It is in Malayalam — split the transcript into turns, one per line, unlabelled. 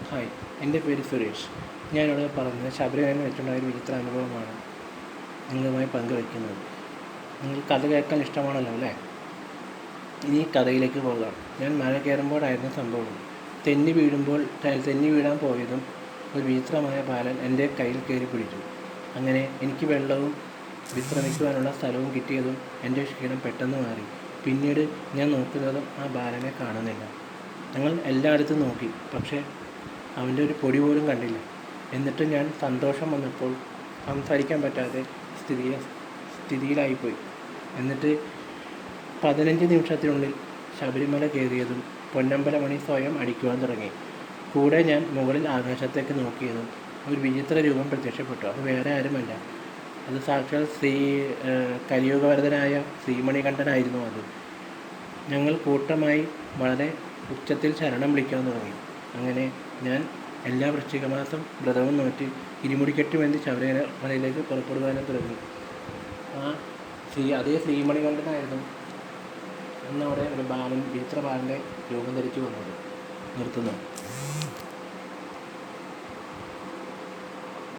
ഹായ്, എൻ്റെ പേര് സുരേഷ്. ഞാനിവിടെ പറഞ്ഞത് ശബരിമലയിൽ വെച്ചുണ്ടായ ഒരു വിചിത്ര അനുഭവമാണ് നിങ്ങളുമായി പങ്കുവയ്ക്കുന്നത്. നിങ്ങൾ കഥ കേൾക്കാൻ ഇഷ്ടമാണല്ലോ അല്ലേ? ഇനി കഥയിലേക്ക് പോകാം. ഞാൻ മല കയറുമ്പോഴായിരുന്നു സംഭവം. തെന്നി വീഴാൻ പോയതും ഒരു വിചിത്രമായ ബാലൻ എൻ്റെ കയ്യിൽ കയറി പിടിച്ചു. അങ്ങനെ എനിക്ക് വെള്ളവും വിശ്രമിക്കുവാനുള്ള സ്ഥലവും കിട്ടിയതും എൻ്റെ ക്ഷീണം പെട്ടെന്ന് മാറി. പിന്നീട് ഞാൻ നോക്കുന്നതും ആ ബാലനെ കാണുന്നില്ല. ഞങ്ങൾ എല്ലായിടത്തും നോക്കി, പക്ഷേ അവൻ്റെ ഒരു പൊടി പോലും കണ്ടില്ല. എന്നിട്ട് ഞാൻ സന്തോഷം വന്നപ്പോൾ സംസാരിക്കാൻ പറ്റാതെ സ്ഥിതിയിലായിപ്പോയി. എന്നിട്ട് 15 നിമിഷത്തിനുള്ളിൽ ശബരിമല കയറിയതും പൊന്നമ്പലമണി സ്വയം അടിക്കുവാൻ തുടങ്ങി. കൂടെ ഞാൻ മുകളിൽ ആകാശത്തേക്ക് നോക്കിയതും ഒരു വിചിത്ര രൂപം പ്രത്യക്ഷപ്പെട്ടു. അത് വേറെ ആരുമല്ല, അത് സാക്ഷാൽ കലിയുഗവരദനായ ശ്രീമണികണ്ഠനായിരുന്നു. അത് ഞങ്ങൾ കൂട്ടമായി വളരെ ഉച്ചത്തിൽ ശരണം വിളിക്കാൻ തുടങ്ങി. അങ്ങനെ ഞാൻ എല്ലാ വൃശ്ചികമാസം വ്രതവും നോറ്റ് ഇരുമുടിക്കെട്ടുമെന്ന് ശബരിമലയിലേക്ക് പുറപ്പെടുവാനും തുടങ്ങി. അതേ ശ്രീമണികണ്ഠനായിരുന്നു അന്നവിടെ ഒരു വിചിത്ര ബാലൻ്റെ രൂപം ധരിച്ചു വന്നത്. നിർത്തുന്നു.